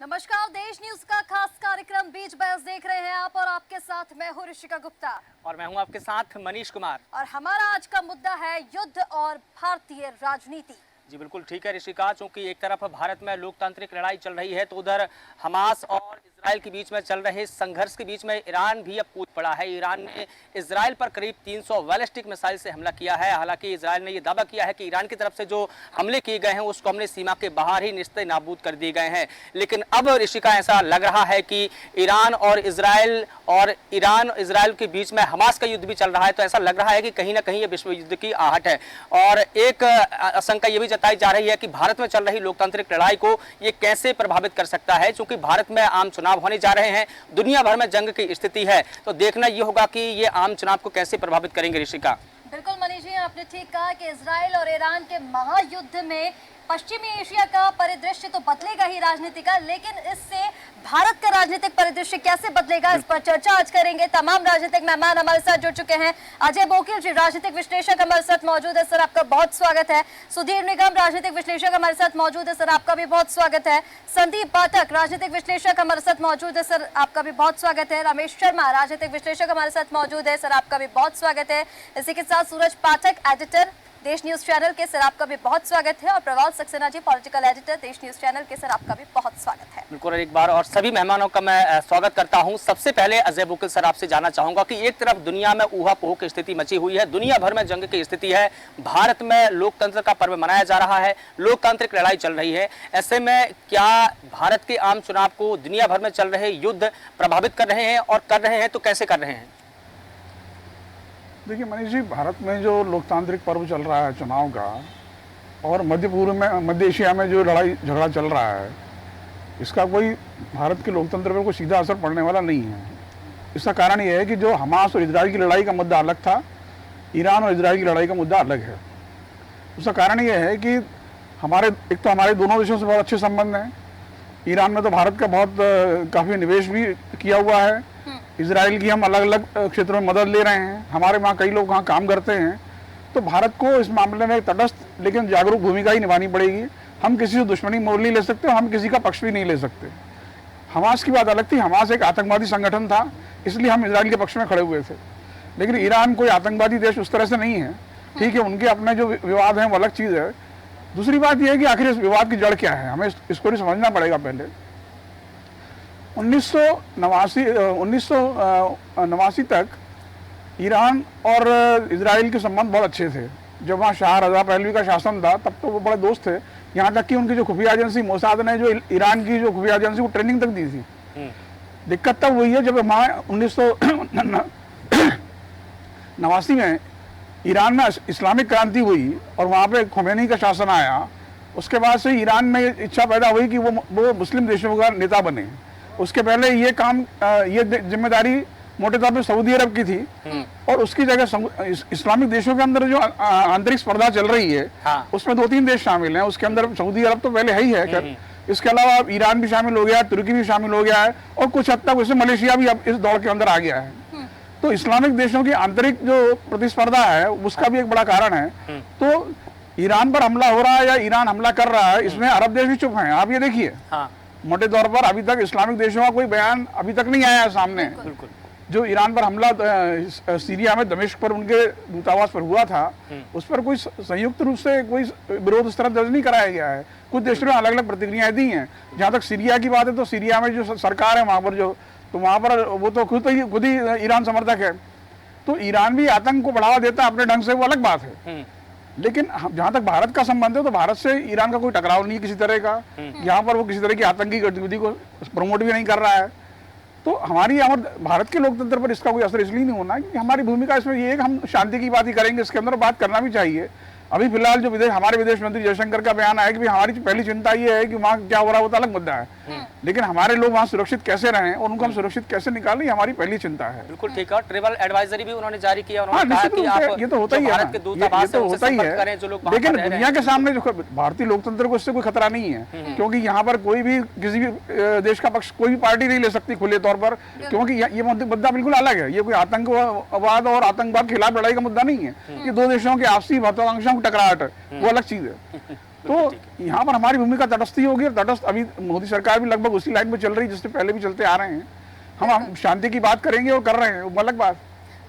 नमस्कार, देश न्यूज का खास कार्यक्रम बीच बहस देख रहे हैं आप और आपके साथ मैं हूं ऋषिका गुप्ता और मैं हूं आपके साथ मनीष कुमार। और हमारा आज का मुद्दा है युद्ध और भारतीय राजनीति। जी बिल्कुल ठीक है ऋषिका, चूंकि एक तरफ भारत में लोकतांत्रिक लड़ाई चल रही है तो उधर हमास और इजराइल के बीच में चल रहे संघर्ष के बीच में ईरान भी अब कूद पड़ा है। ईरान ने इजराइल पर करीब 300 बैलिस्टिक मिसाइल से हमला किया है। हालांकि इजराइल ने यह दावा किया है कि ईरान की तरफ से जो हमले किए गए हैं उसको हमने सीमा के बाहर ही निस्ते नाबूद कर दिए गए हैं। लेकिन अब ऋषिका ऐसा लग रहा है कि ईरान और इजराइल के बीच में हमास का युद्ध भी चल रहा है। तो ऐसा लग रहा है कि कहीं ना कहीं ये विश्व युद्ध की आहट है। और एक आशंका ये भी जताई जा रही है कि भारत में चल रही लोकतांत्रिक लड़ाई को ये कैसे प्रभावित कर सकता है, क्योंकि भारत में आम चुनाव होने जा रहे हैं, दुनिया भर में जंग की स्थिति है। तो देखना ये होगा कि ये आम चुनाव को कैसे प्रभावित करेंगे। ऋषिका बिल्कुल मनीष जी, आपने ठीक कहा कि इजराइल और ईरान के महायुद्ध में पश्चिमी एशिया का परिदृश्य तो बदलेगा ही राजनीति का, लेकिन इससे भारत का राजनीतिक परिदृश्य कैसे बदलेगा, इस पर चर्चा आज करेंगे। तमाम राजनीतिक मेहमान हमारे साथ जुड़ चुके हैं। अजय बोकिल जी, राजनीतिक विश्लेषक हमारे साथ मौजूद है, सर आपका बहुत स्वागत है। सुधीर निगम, राजनीतिक विश्लेषक हमारे साथ मौजूद है, सर आपका भी बहुत स्वागत है। संदीप पाठक, राजनीतिक विश्लेषक हमारे साथ मौजूद है, सर आपका भी बहुत स्वागत है। रमेश शर्मा, राजनीतिक विश्लेषक हमारे साथ मौजूद है, सर आपका भी बहुत स्वागत है। इसी के साथ सूरज पाठक, एडिटर देश न्यूज चैनल के, सर आपका भी बहुत स्वागत है। और प्रवाल सक्सेना जी, पॉलिटिकल एडिटर देश न्यूज चैनल के, सर आपका भी बहुत स्वागत है। बिल्कुल, एक बार और सभी मेहमानों का मैं स्वागत करता हूं। सबसे पहले अजय बोकिल सर, आपसे जानना चाहूंगा कि एक तरफ दुनिया में ऊहापोह की स्थिति मची हुई है, दुनिया भर में जंग की स्थिति है, भारत में लोकतंत्र का पर्व मनाया जा रहा है, लोकतांत्रिक लड़ाई चल रही है। ऐसे में क्या भारत के आम चुनाव को दुनिया भर में चल रहे युद्ध प्रभावित कर रहे हैं, और कर रहे हैं तो कैसे कर रहे हैं? देखिए मनीष जी, भारत में जो लोकतांत्रिक पर्व चल रहा है चुनाव का, और मध्य पूर्व में, मध्य एशिया में जो लड़ाई झगड़ा चल रहा है, इसका कोई भारत के लोकतंत्र पर कोई सीधा असर पड़ने वाला नहीं है। इसका कारण ये है कि जो हमास और इजराइल की लड़ाई का मुद्दा अलग था, ईरान और इजराइल की लड़ाई का मुद्दा अलग है। उसका कारण ये है कि हमारे दोनों देशों से बहुत अच्छे संबंध हैं। ईरान में तो भारत का काफ़ी निवेश भी किया हुआ है। इजराइल की हम अलग अलग क्षेत्रों में मदद ले रहे हैं, हमारे वहाँ कई लोग वहाँ काम करते हैं। तो भारत को इस मामले में तटस्थ लेकिन जागरूक भूमिका ही निभानी पड़ेगी। हम किसी से दुश्मनी मोल नहीं ले सकते, हम किसी का पक्ष भी नहीं ले सकते। हमास की बात अलग थी, हमास एक आतंकवादी संगठन था, इसलिए हम इजराइल के पक्ष में खड़े हुए थे। लेकिन ईरान कोई आतंकवादी देश उस तरह से नहीं है। ठीक है, उनके अपने जो विवाद हैं वो अलग चीज़ है। दूसरी बात यह है कि आखिर इस विवाद की जड़ क्या है, हमें इसको भी समझना पड़ेगा। पहले 1989 तक ईरान और इजराइल के संबंध बहुत अच्छे थे। जब वहाँ शाह रज़ा पहलवी का शासन था तब तो वो बड़े दोस्त थे। यहाँ तक कि उनकी जो खुफिया एजेंसी मोसाद ने जो ईरान की जो खुफिया एजेंसी को ट्रेनिंग तक दी थी। दिक्कत तब हुई है जब वहाँ 1989 में ईरान में इस्लामिक क्रांति हुई और वहाँ पे खुमैनी का शासन आया। उसके बाद से ईरान में इच्छा पैदा हुई कि वो मुस्लिम देशों का नेता बने। उसके पहले ये जिम्मेदारी मोटे तौर पे सऊदी अरब की थी, और उसकी जगह इस्लामिक देशों के अंदर जो आंतरिक स्पर्धा चल रही है, हाँ। उसमें 2-3 देश शामिल हैं। उसके अंदर सऊदी अरब तो पहले है ही है, इसके अलावा ईरान भी शामिल हो गया है, तुर्की भी शामिल हो गया है, और कुछ हद तक उससे मलेशिया भी अब इस दौड़ के अंदर आ गया है। तो इस्लामिक देशों की आंतरिक जो प्रतिस्पर्धा है उसका भी एक बड़ा कारण है। तो ईरान पर हमला हो रहा है या ईरान हमला कर रहा है, इसमें अरब देश भी चुप हैं। आप ये देखिए, मोटे तौर पर अभी तक इस्लामिक देशों का कोई बयान अभी तक नहीं आया है सामने। बिल्कुल। जो ईरान पर हमला सीरिया में दमिश्क पर उनके दूतावास पर हुआ था, उस पर कोई संयुक्त रूप से कोई विरोध इस तरह दर्ज नहीं कराया गया है। कुछ देशों ने अलग अलग प्रतिक्रियाएं दी हैं। जहाँ तक सीरिया की बात है तो सीरिया में जो सरकार है वहाँ पर तो वहाँ पर वो तो खुद ही ईरान समर्थक है। तो ईरान भी आतंक को बढ़ावा देता है अपने ढंग से, वो अलग बात है। लेकिन जहाँ तक भारत का संबंध है तो भारत से ईरान का कोई टकराव नहीं है किसी तरह का। यहाँ पर वो किसी तरह की आतंकी गतिविधि को प्रमोट भी नहीं कर रहा है। तो भारत के लोकतंत्र पर इसका कोई असर इसलिए नहीं होना कि हमारी भूमिका इसमें ये है कि हम शांति की बात ही करेंगे, इसके अंदर बात करना भी चाहिए। अभी फिलहाल जो हमारे विदेश मंत्री जयशंकर का बयान आया कि हमारी पहली चिंता ये है कि वहाँ क्या हो रहा है वो तो अलग मुद्दा है, लेकिन हमारे लोग वहाँ सुरक्षित कैसे रहें और उनको हम सुरक्षित कैसे निकालें, ये हमारी पहली चिंता है। बिल्कुल ठीक है। ट्रैवल एडवाइजरी भी उन्होंने जारी किया। उन्होंने कहा कि आप ये तो होता ही है, ये तो होता ही है। लेकिन दुनिया के सामने जो भारतीय लोकतंत्र को इससे कोई खतरा नहीं है, क्योंकि यहाँ पर कोई भी किसी भी देश का पक्ष कोई भी पार्टी नहीं ले सकती खुले तौर पर, क्योंकि ये मुद्दा बिल्कुल अलग है। ये कोई आतंकवाद और आतंकवाद के खिलाफ लड़ाई का मुद्दा नहीं है। ये दो देशों के आपसी महत्वाकांक्षाओं की टकराहट है, वो अलग चीज है। तो यहाँ पर हमारी भूमिका तटस्थ ही होगी, और तटस्थ अभी मोदी सरकार भी लगभग उसी लाइन में चल रही है जिससे पहले भी चलते आ रहे हैं। हम शांति की बात करेंगे और कर रहे हैं, वो अलग बात।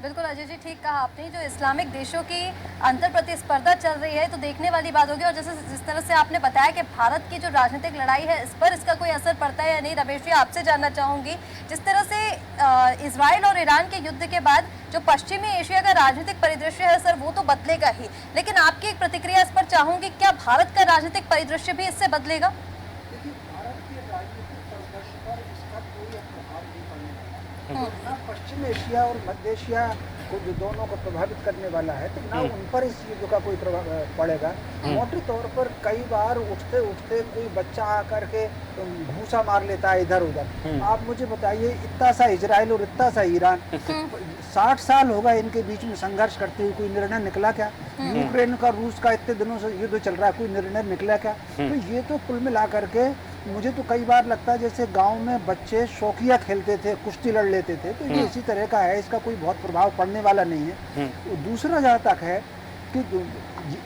बिल्कुल अजय जी, ठीक कहा आपने। जो इस्लामिक देशों की अंतर प्रतिस्पर्धा चल रही है तो देखने वाली बात होगी। और जैसे जिस तरह से आपने बताया कि भारत की जो राजनीतिक लड़ाई है इस पर इसका कोई असर पड़ता है या नहीं, रमेश जी आपसे जानना चाहूंगी, जिस तरह से इजराइल और ईरान के युद्ध के बाद जो पश्चिमी एशिया का राजनीतिक परिदृश्य है सर, वो तो बदलेगा ही, लेकिन आपकी एक प्रतिक्रिया इस पर चाहूंगी, क्या भारत का राजनीतिक परिदृश्य भी इससे बदलेगा? ना पश्चिम एशिया और मध्य एशिया को जो दोनों को प्रभावित करने वाला है, तो ना उन पर इस युद्ध का कोई प्रभाव पड़ेगा। मोटे तौर पर कई बार उठते उठते कोई बच्चा आकर के भूसा मार लेता है इधर उधर। आप मुझे बताइए, इतना सा इजराइल और इतना सा ईरान, 60 साल होगा इनके बीच में संघर्ष करते हुए, कोई निर्णय निकला क्या? यूक्रेन का रूस का इतने दिनों से युद्ध चल रहा है, कोई निर्णय निकला क्या? तो ये तो कुल मिला करके मुझे तो कई बार लगता है जैसे गांव में बच्चे शौकिया खेलते थे, कुश्ती लड़ लेते थे, तो ये इसी तरह का है, इसका कोई बहुत प्रभाव पड़ने वाला नहीं है। दूसरा जहाँ तक है कि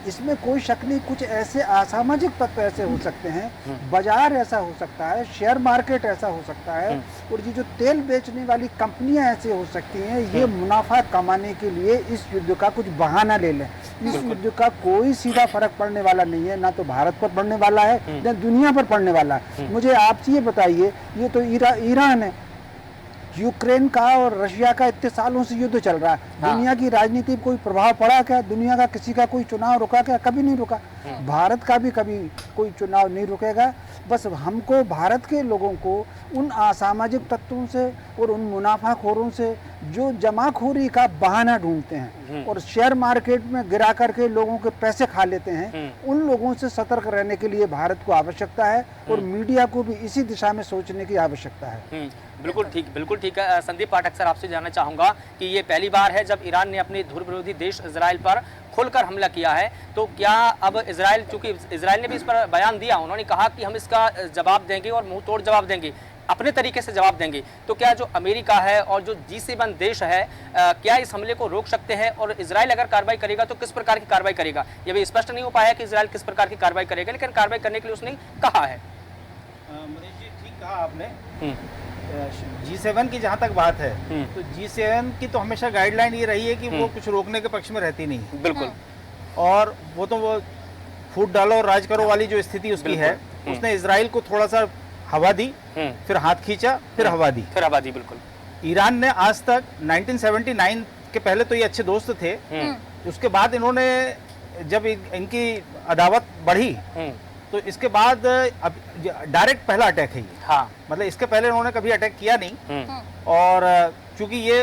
इसमें कोई शक नहीं, कुछ ऐसे असामाजिक तत्व ऐसे हो सकते हैं, बाजार ऐसा हो सकता है, शेयर मार्केट ऐसा हो सकता है, और ये जो तेल बेचने वाली कंपनियां ऐसे हो सकती हैं, ये मुनाफा कमाने के लिए इस युद्ध का कुछ बहाना ले लें। इस युद्ध का कोई सीधा फर्क पड़ने वाला नहीं है, ना तो भारत पर पड़ने वाला है ना दुनिया पर पड़ने वाला है। मुझे आप ये बताइए, ये तो ईरान है, यूक्रेन का और रशिया का इतने सालों से युद्ध चल रहा है, दुनिया की राजनीति पर कोई प्रभाव पड़ा क्या? दुनिया का किसी का कोई चुनाव रुका क्या? कभी नहीं रुका। भारत का भी कभी कोई चुनाव नहीं रुकेगा। बस हमको, भारत के लोगों को उन असामाजिक तत्वों से और उन मुनाफाखोरों से जो जमाखोरी का बहाना ढूंढते हैं और शेयर मार्केट में गिरा करके लोगों के पैसे खा लेते हैं, उन लोगों से सतर्क रहने के लिए भारत को आवश्यकता है, और मीडिया को भी इसी दिशा में सोचने की आवश्यकता है। बिल्कुल ठीक है। संदीप पाठक सर, आपसे जानना चाहूँगा कि ये पहली बार है जब ईरान ने अपने धुर विरोधी देश इजराइल पर खुलकर हमला किया है, तो क्या अब इजराइल, चूंकि इजराइल ने भी इस पर बयान दिया, उन्होंने कहा कि हम इसका जवाब देंगे और मुंह तोड़ जवाब देंगे, अपने तरीके से जवाब देंगे, तो क्या जो अमेरिका है और जो G7 देश है क्या इस हमले को रोक सकते हैं? और इजराइल अगर कार्रवाई करेगा तो किस प्रकार की कार्रवाई करेगा? ये भी स्पष्ट नहीं हो पाया कि इजराइल किस प्रकार की कार्रवाई करेगा, लेकिन कार्रवाई करने के लिए उसने कहा है। मनीष जी, ठीक कहा आपने। G7 की जहाँ तक बात है, तो G7 की तो हमेशा गाइडलाइन ये रही है कि वो कुछ रोकने के पक्ष में रहती नहीं। बिल्कुल। और वो तो वो फूट डालो और राज करो वाली जो स्थिति उसकी है, उसने इजराइल को थोड़ा सा हवा दी, फिर हाथ खींचा, फिर हवा दी। बिल्कुल। ईरान ने आज तक 1979 के पहले तो ये अच्छे दोस्त थे, उसके बाद इन्होंने जब इनकी अदावत बढ़ी, तो इसके बाद अब डायरेक्ट पहला अटैक है ये। हाँ। मतलब इसके पहले इन्होंने कभी अटैक किया नहीं। और चूंकि ये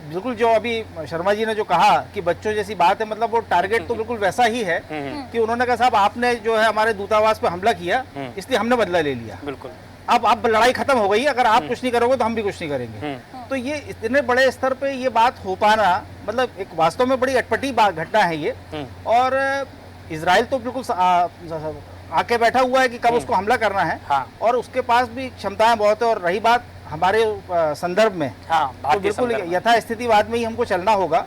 बिल्कुल जो अभी शर्मा जी ने जो कहा कि बच्चों जैसी बात है, मतलब वो टारगेट तो बिल्कुल वैसा ही है कि उन्होंने कहा साहब आपने जो है हमारे दूतावास पे हमला किया, इसलिए हमने बदला ले लिया। बिल्कुल। अब लड़ाई खत्म हो गई, अगर आप कुछ नहीं करोगे तो हम भी कुछ नहीं करेंगे। तो ये इतने बड़े स्तर पे ये बात हो पाना, मतलब एक वास्तव में बड़ी अटपटी घटना है ये। और इजराइल तो बिल्कुल आके बैठा हुआ है कि कब उसको हमला करना है। हाँ। और उसके पास भी क्षमताएं बहुत है। और रही बात हमारे संदर्भ में, तो बिल्कुल यथास्थितिवाद में ही हमको चलना होगा,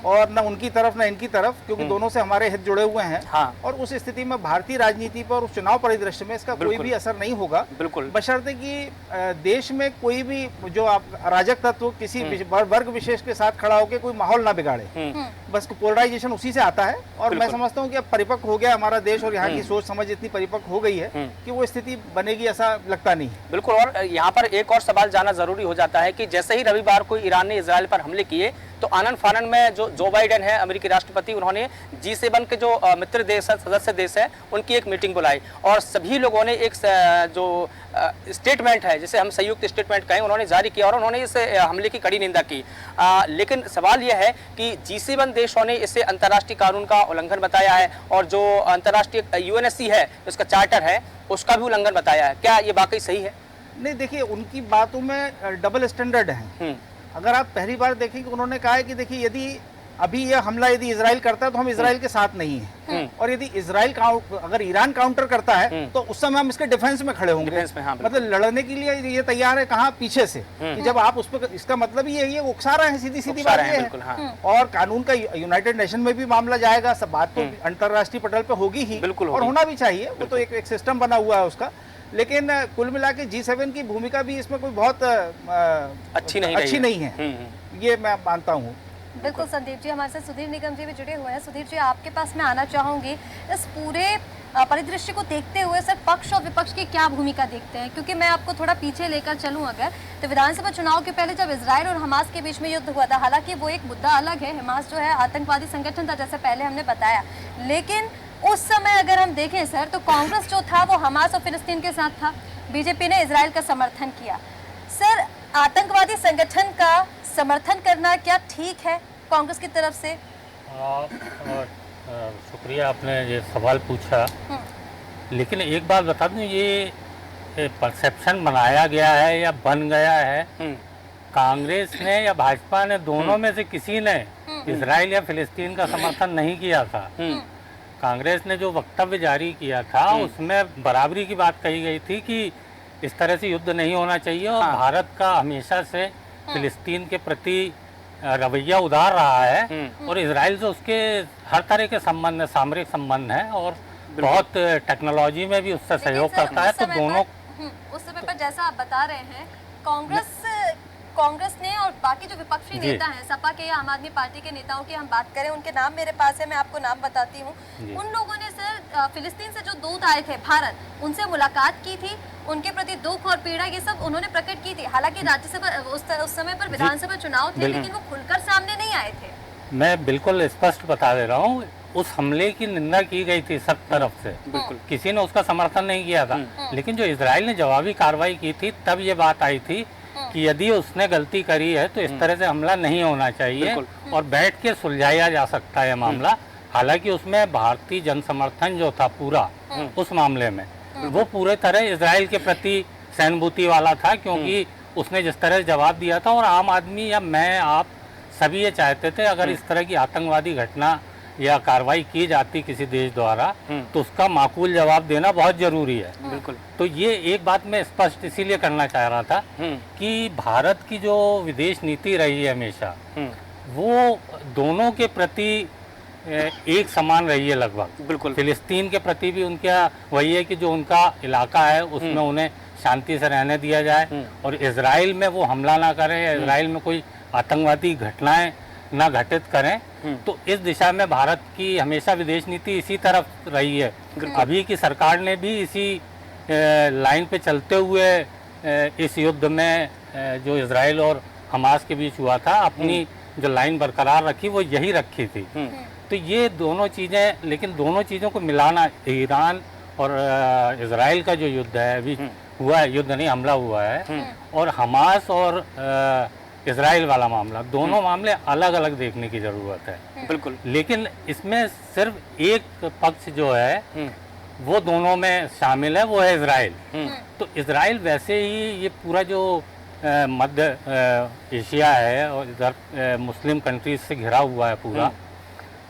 और न उनकी तरफ न इनकी तरफ, क्योंकि दोनों से हमारे हित जुड़े हुए हैं। हाँ। और उस स्थिति में भारतीय राजनीति पर, उस चुनाव परिदृश्य में इसका कोई भी असर नहीं होगा। बिल्कुल। बशर्ते कि देश में कोई भी जो अराजक तत्व किसी वर्ग विशेष के साथ खड़ा होकर कोई माहौल ना बिगाड़े। बस पोलराइजेशन उसी से आता है। और मैं समझता हूँ कि अब परिपक्व हो गया हमारा देश, और यहाँ की सोच समझ इतनी परिपक्व हो गई है कि वो स्थिति बनेगी, ऐसा लगता नहीं है। बिल्कुल। और यहाँ पर एक और सवाल जाना जरूरी हो जाता है कि जैसे ही रविवार को ईरान ने इजराइल पर हमले किए, तो आनंद फानन में जो जो बाइडेन है, अमेरिकी राष्ट्रपति, उन्होंने G7 के जो मित्र देश है, सदस्य देश है, उनकी एक मीटिंग बुलाई, और सभी लोगों ने एक जो स्टेटमेंट है, जिसे हम संयुक्त स्टेटमेंट कहें, उन्होंने जारी किया और उन्होंने इस हमले की कड़ी निंदा की। लेकिन सवाल यह है कि G7 देशों ने इसे अंतर्राष्ट्रीय कानून का उल्लंघन बताया है, और जो अंतर्राष्ट्रीय UNSC है, उसका चार्टर है, उसका भी उल्लंघन बताया है। क्या ये वाकई सही है? नहीं, देखिए उनकी बातों में डबल स्टैंडर्ड है। अगर आप पहली बार देखें कि उन्होंने कहा है कि देखिए यदि अभी ये हमला यदि इजराइल करता है तो हम इजराइल के साथ नहीं हैं, और यदि इजराइल अगर ईरान काउंटर करता है तो उस समय हम इसके डिफेंस में खड़े होंगे। डिफेंस में, हाँ, बिल्कुल। मतलब लड़ने के लिए ये तैयार है, कहाँ पीछे से, कि जब आप उस पर, इसका मतलब ही यही है, उकसा रहे हैं, सीधी सीधी बात ये बिल्कुल, हाँ। है। और कानून का यूनाइटेड नेशन में भी मामला जाएगा, सब बात तो अंतर्राष्ट्रीय पटल पे होगी ही, बिल्कुल और होगी। होना भी चाहिए, वो तो एक सिस्टम बना हुआ है उसका। लेकिन कुल मिला के G7 की भूमिका भी इसमें कोई बहुत अच्छी नहीं है, ये मैं मानता हूँ। बिल्कुल संदीप जी, हमारे साथ सुधीर निगम जी भी जुड़े हुए हैं। सुधीर जी, आपके पास मैं आना चाहूंगी, इस पूरे परिदृश्य को देखते हुए सर पक्ष और विपक्ष की क्या भूमिका देखते हैं? क्योंकि मैं आपको थोड़ा पीछे लेकर चलूं अगर, तो विधानसभा चुनाव के पहले जब इजराइल और हमास के बीच में युद्ध हुआ था, हालांकि वो एक मुद्दा अलग है, हमास जो है आतंकवादी संगठन था जैसे पहले हमने बताया, लेकिन उस समय अगर हम देखें सर तो कांग्रेस जो था वो हमास और फिलिस्तीन के साथ था, बीजेपी ने इजराइल का समर्थन किया। सर, आतंकवादी संगठन का समर्थन करना क्या ठीक है कांग्रेस की तरफ से? शुक्रिया, आपने ये सवाल पूछा। लेकिन एक बात बता दूं, ये परसेप्शन बनाया गया है या बन गया है, कांग्रेस ने या भाजपा ने, दोनों में से किसी ने इजराइल या फिलिस्तीन का समर्थन नहीं किया था। कांग्रेस ने जो वक्तव्य जारी किया था उसमें बराबरी की बात कही गई थी कि इस तरह से युद्ध नहीं होना चाहिए, और भारत का हमेशा से फिलिस्तीन के प्रति रवैया उदार रहा है, और इजराइल से उसके हर तरह के संबंध, सामरिक संबंध हैं, और बहुत टेक्नोलॉजी में भी उससे सहयोग करता है। तो दोनों उस समय पर जैसा आप बता रहे हैं, कांग्रेस ने और बाकी जो विपक्षी नेता हैं, सपा के या आम आदमी पार्टी के नेताओं की हम बात करें, उनके नाम मेरे पास है, मैं आपको नाम बताती हूँ। उन लोगों ने सर फिलिस्तीन से जो दूत आए थे भारत, उनसे मुलाकात की थी, उनके प्रति दुख और पीड़ा ये सब उन्होंने प्रकट की थी। हालांकि राज्यसभा उस समय पर विधानसभा चुनाव थे, लेकिन वो खुलकर सामने नहीं आए थे। मैं बिल्कुल स्पष्ट बता दे रहा हूँ, उस हमले की निंदा की गई थी सब तरफ से, बिल्कुल किसी ने उसका समर्थन नहीं किया था। लेकिन जो इजराइल ने जवाबी कार्रवाई की थी, तब ये बात आई थी कि यदि उसने गलती करी है तो इस तरह से हमला नहीं होना चाहिए, और बैठ के सुलझाया जा सकता है मामला। हालांकि उसमें भारतीय जन समर्थन जो था पूरा उस मामले में, वो पूरे तरह इजराइल के प्रति सहानुभूति वाला था, क्योंकि उसने जिस तरह जवाब दिया था, और आम आदमी या मैं, आप सभी ये चाहते थे अगर इस तरह की आतंकवादी घटना या कार्रवाई की जाती किसी देश द्वारा तो उसका माकूल जवाब देना बहुत जरूरी है। बिल्कुल। तो ये एक बात मैं स्पष्ट इसीलिए करना चाह रहा था कि भारत की जो विदेश नीति रही है हमेशा, वो दोनों के प्रति एक समान रही है लगभग। बिल्कुल। फिलिस्तीन के प्रति भी उनका वही है कि जो उनका इलाका है उसमें उन्हें शांति से रहने दिया जाए, और इजराइल में वो हमला ना करें, इजराइल में कोई आतंकवादी घटनाएं ना घटित करें। तो इस दिशा में भारत की हमेशा विदेश नीति इसी तरफ रही है। अभी की सरकार ने भी इसी लाइन पे चलते हुए इस युद्ध में जो इजराइल और हमास के बीच हुआ था, अपनी जो लाइन बरकरार रखी वो यही रखी थी। तो ये दोनों चीज़ें, लेकिन दोनों चीज़ों को मिलाना, ईरान और इजराइल का जो युद्ध है अभी हुआ है, युद्ध नहीं हमला हुआ है, और हमास और इजराइल वाला मामला, दोनों मामले अलग अलग देखने की ज़रूरत है। बिल्कुल। लेकिन इसमें सिर्फ एक पक्ष जो है वो दोनों में शामिल है, वो है इजराइल। तो इजराइल वैसे ही ये पूरा जो मध्य एशिया है और इधर मुस्लिम कंट्रीज से घिरा हुआ है पूरा,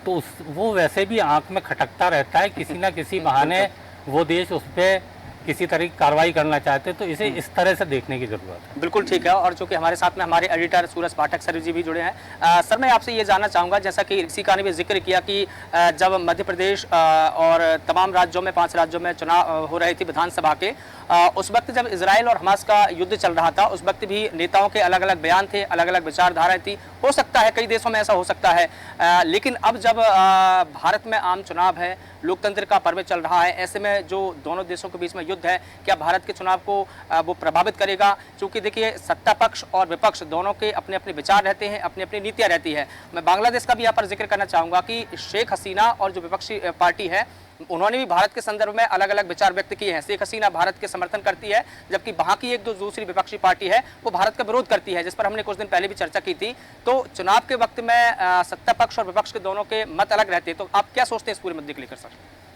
तो वो वैसे भी आंख में खटकता रहता है, किसी ना किसी बहाने वो देश उस पर किसी तरह की कार्रवाई करना चाहते, तो इसे इस तरह से देखने की जरूरत है। बिल्कुल ठीक है। और जो कि हमारे साथ में हमारे एडिटर सूरज पाठक सर जी भी जुड़े हैं। सर, मैं आपसे ये जानना चाहूँगा, जैसा कि ऋषिका ने भी जिक्र किया कि जब मध्य प्रदेश और तमाम राज्यों में, 5 राज्यों में चुनाव हो रहे थे विधानसभा के, उस वक्त जब इजराइल और हमास का युद्ध चल रहा था, उस वक्त भी नेताओं के अलग अलग बयान थे, अलग अलग विचारधाराएं थी। हो सकता है कई देशों में ऐसा हो सकता है, लेकिन अब जब भारत में आम चुनाव है, लोकतंत्र का पर्व चल रहा है, ऐसे में जो दोनों देशों के बीच में युद्ध है, क्या भारत के चुनाव को वो प्रभावित करेगा? क्योंकि देखिए, सत्ता पक्ष और विपक्ष दोनों के अपने अपने विचार रहते हैं, अपनी अपनी नीतियां रहती है। मैं बांग्लादेश का भी यहाँ पर जिक्र करना चाहूँगा कि शेख हसीना और जो विपक्षी पार्टी है, उन्होंने भी भारत के संदर्भ में अलग अलग विचार व्यक्त किए हैं। शेख हसीना भारत के समर्थन करती है, जबकि वहाँ की एक दूसरी विपक्षी पार्टी है वो भारत का विरोध करती है, जिस पर हमने कुछ दिन पहले भी चर्चा की थी। तो चुनाव के वक्त में सत्ता पक्ष और विपक्ष के दोनों के मत अलग रहते हैं। तो आप क्या सोचते हैं इस पूरे मुद्दे को लेकर सर?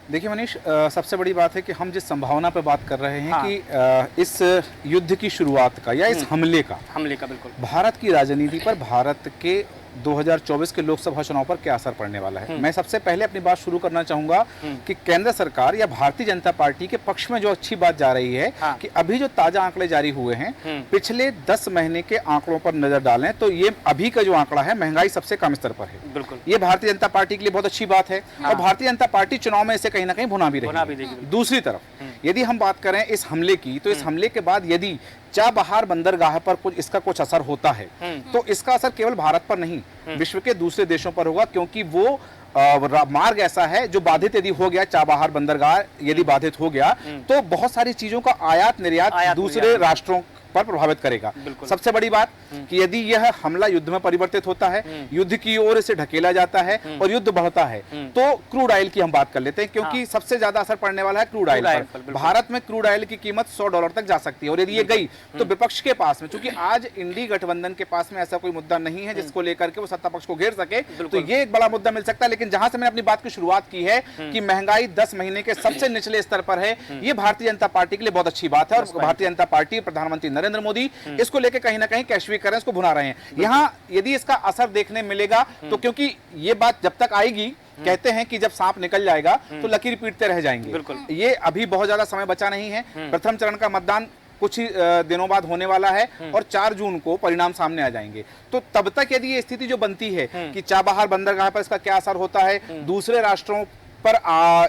देखिए मनीष, सबसे बड़ी बात है कि हम जिस संभावना पर बात कर रहे हैं कि इस युद्ध की शुरुआत का या इस हमले का बिल्कुल भारत की राजनीति पर, भारत के 2024 के लोकसभा चुनाव पर क्या असर पड़ने वाला है। मैं सबसे पहले अपनी बात शुरू करना चाहूंगा कि केंद्र सरकार या भारतीय जनता पार्टी के पक्ष में जो अच्छी बात जा रही है कि अभी जो ताजा आंकड़े जारी हुए हैं, पिछले 10 महीने के आंकड़ों पर नजर डालें तो ये अभी का जो आंकड़ा है, महंगाई सबसे कम स्तर पर है। बिल्कुल, ये भारतीय जनता पार्टी के लिए बहुत अच्छी बात है और भारतीय जनता पार्टी चुनाव में इसे कहीं ना कहीं भुना भी रही है। दूसरी तरफ यदि हम बात करें इस हमले की, तो इस हमले के बाद यदि चाबहार बंदरगाह पर इसका कुछ असर होता है तो इसका असर केवल भारत पर नहीं, विश्व के दूसरे देशों पर होगा, क्योंकि वो मार्ग ऐसा है जो बाधित यदि हो गया, चाबहार बंदरगाह यदि बाधित हो गया तो बहुत सारी चीजों का आयात निर्यात दूसरे राष्ट्रों पर प्रभावित करेगा। सबसे बड़ी बात कि यदि यह हमला युद्ध में परिवर्तित होता है, युद्ध की ओर इसे ढकेला जाता है और युद्ध बढ़ता है, तो क्रूड ऑयल की हम बात कर लेते हैं, क्योंकि सबसे ज्यादा असर पड़ने वाला है क्रूड ऑयल पर। भारत में क्रूड ऑयल की कीमत $100 तक जा सकती है और यदि ये गई तो विपक्ष के पास में, क्योंकि आज इंडी गठबंधन के पास में ऐसा कोई मुद्दा नहीं है जिसको लेकर के वो सत्ता पक्ष को घेर सके, तो ये एक बड़ा मुद्दा मिल सकता है। लेकिन जहां से मैंने अपनी बात की शुरुआत की है कि महंगाई 10 महीने के सबसे निचले स्तर पर है, ये भारतीय जनता पार्टी के लिए बहुत अच्छी बात है और भारतीय जनता पार्टी, प्रधानमंत्री नरेंद्र मोदी इसको लेकर कहीं ना कहीं कैशवीकरण इसको भुना रहे हैं। यहां यदि इसका असर देखने मिलेगा तो, क्योंकि ये बात जब तक आएगी, कहते हैं कि जब सांप निकल जाएगा तो लकीर पीटते रह जाएंगे। ये अभी बहुत ज्यादा समय बचा नहीं है। प्रथम चरण का मतदान कुछ ही दिनों बाद होने वाला है और 4 जून को परिणाम सामने आ जाएंगे। तो तब तक यदि ये स्थिति जो बनती है कि चाबहार बंदरगाह पर इसका क्या असर होता है, दूसरे राष्ट्रों पर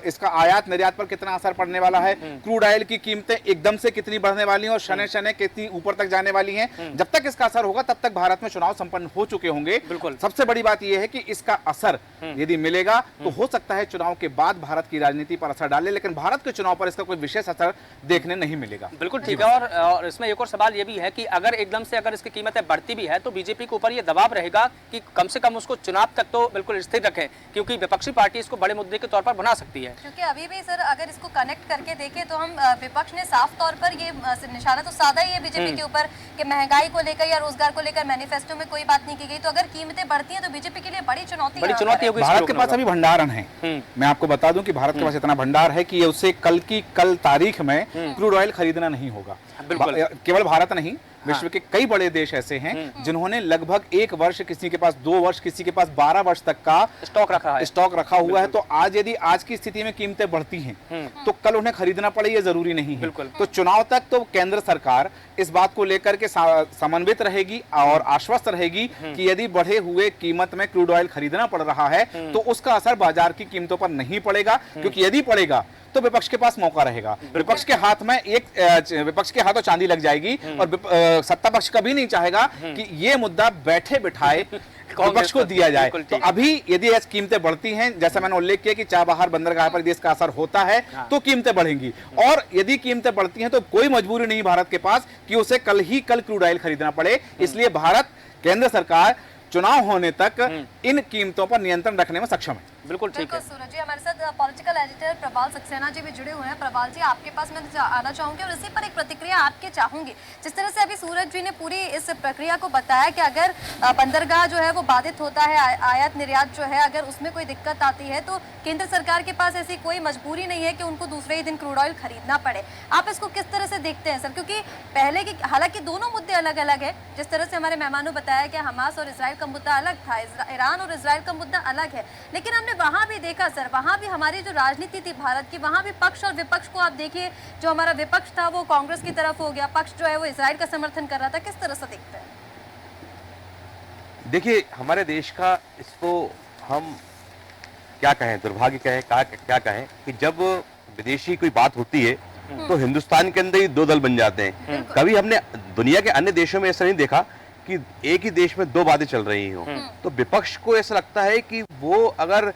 इसका आयात निर्यात पर कितना असर पड़ने वाला है, क्रूड ऑयल की कीमतें एकदम से कितनी बढ़ने वाली हैं और शने शने कितनी ऊपर तक जाने वाली हैं, जब तक इसका असर होगा तब तक भारत में चुनाव संपन्न हो चुके होंगे। सबसे बड़ी बात यह है कि इसका असर यदि मिलेगा तो हो सकता है चुनाव के बाद भारत की राजनीति पर असर डाले, लेकिन भारत के चुनाव पर इसका कोई विशेष असर देखने नहीं मिलेगा। बिल्कुल ठीक है। और इसमें एक और सवाल ये भी है कि अगर एकदम से अगर इसकी कीमतें बढ़ती भी है तो बीजेपी के ऊपर ये दबाव रहेगा कि कम से कम उसको चुनाव तक तो बिल्कुल स्थिर रखें, क्योंकि विपक्षी पार्टी इसको बड़े मुद्दे के तौर पर बना सकती है। क्योंकि अभी भी सर अगर इसको कनेक्ट करके देखें तो हम विपक्ष ने साफ तौर पर ये निशाना तो साधा ही है बीजेपी के ऊपर कि महंगाई को लेकर या रोजगार को लेकर मैनिफेस्टो में कोई बात नहीं की गई, तो अगर कीमतें बढ़ती हैं तो बीजेपी के लिए बड़ी चुनौती होगी। भारत के पास अभी भंडारण है। मैं आपको बता दूं कि भारत के पास इतना भंडार है कि उसे कल तारीख में क्रूड ऑयल खरीदना नहीं होगा। केवल भारत नहीं, विश्व के कई बड़े देश ऐसे हैं जिन्होंने लगभग 1 वर्ष, किसी के पास 2 वर्ष, किसी के पास 12 वर्ष तक का स्टॉक रखा हुआ है। तो आज यदि आज की स्थिति में कीमतें बढ़ती हैं तो कल उन्हें खरीदना पड़े ये जरूरी नहीं है। तो चुनाव तक तो केंद्र सरकार इस बात को लेकर के समन्वित रहेगी और आश्वस्त रहेगी कि यदि बढ़े हुए कीमत में क्रूड ऑयल खरीदना पड़ रहा है तो उसका असर बाजार की कीमतों पर नहीं पड़ेगा, क्योंकि यदि पड़ेगा तो विपक्ष के पास मौका रहेगा। विपक्ष के हाथों चांदी लग जाएगी और सत्ता पक्ष कभी नहीं चाहेगा कि ये मुद्दा बैठे बिठाए विपक्ष को दिया जाए। तो अभी यदि ऐसी कीमतें बढ़ती हैं, जैसा मैंने उल्लेख किया कि चाबहार बंदरगाह पर देश का असर होता है तो कीमतें बढ़ेंगी, और यदि कीमतें बढ़ती हैं तो कोई मजबूरी नहीं भारत के पास कि उसे कल क्रूड ऑयल खरीदना पड़े। इसलिए भारत, केंद्र सरकार चुनाव होने तक इन कीमतों पर नियंत्रण रखने में सक्षम है। बिल्कुल ठीक है। सूरज जी, हमारे साथ पॉलिटिकल एडिटर प्रबाल सक्सेना जी भी जुड़े हुए हैं। प्रबाल जी, आपके पास मैं आना चाहूंगी और इसी पर एक प्रतिक्रिया आपके चाहूंगी। जिस तरह से अभी सूरज जी ने पूरी इस प्रक्रिया को बताया कि अगर बंदरगाह जो है वो बाधित होता है, आयात निर्यात जो है अगर उसमें कोई दिक्कत आती है तो केंद्र सरकार के पास ऐसी कोई मजबूरी नहीं है कि उनको दूसरे ही दिन क्रूड ऑयल खरीदना पड़े। आप इसको किस तरह से देखते हैं सर? क्योंकि पहले की, हालांकि दोनों मुद्दे अलग अलग है, जिस तरह से हमारे मेहमानों बताया कि हमास और इसराइल का मुद्दा अलग था, ईरान और इसराइल का मुद्दा अलग है, लेकिन हमने वहां भी देखा सर, वहां भी हमारी जो राजनीति थी भारत की, वहां भी पक्ष और विपक्ष को आप देखिए, जो हमारा विपक्ष था वो कांग्रेस की तरफ हो गया, पक्ष जो है वो इसराइल का समर्थन कर रहा था। किस तरह से देखते हैं? देखिए, हमारे देश का इसको हम क्या कहें, दुर्भाग्य कहें, क्या कहें कि जब विदेशी कोई बात होती है तो हिंदुस्तान के अंदर ही 2 दल बन जाते हैं। कभी हमने दुनिया के अन्य देशों में ऐसा नहीं देखा कि एक ही देश में 2 बातें चल रही हो। तो विपक्ष को ऐसा लगता है कि वो अगर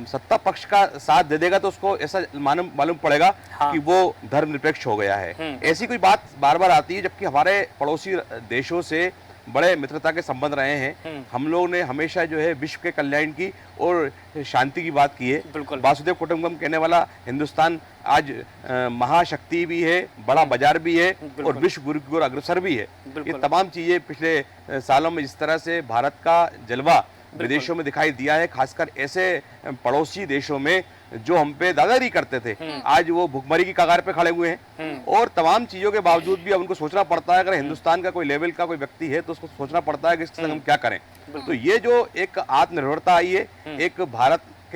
सत्ता पक्ष का साथ दे देगा तो उसको ऐसा मालूम पड़ेगा कि वो धर्मनिरपेक्ष हो गया है। ऐसी कोई बात बार बार आती है, जबकि हमारे पड़ोसी देशों से बड़े मित्रता के संबंध रहे हैं। हम लोगों ने हमेशा जो है विश्व के कल्याण की और शांति की बात की है। वासुदेव कुटुंबकम कहने वाला हिंदुस्तान आज महाशक्ति भी है, बड़ा बाजार भी है और विश्व गुरु की ओर अग्रसर भी है। ये तमाम चीजें पिछले सालों में जिस तरह से भारत का जलवा विदेशों में दिखाई दिया है, खासकर ऐसे पड़ोसी देशों में जो हम पे दादागिरी करते थे, आज वो भुखमरी की कगार पे खड़े हुए हैं। और तमाम चीजों के बावजूद भी अब उनको सोचना पड़ता है, अगर हिंदुस्तान का कोई लेवल का कोई व्यक्ति है तो उसको सोचना पड़ता है कि इसके संग हम क्या करें। तो ये जो एक आत्मनिर्भरता आई है, एक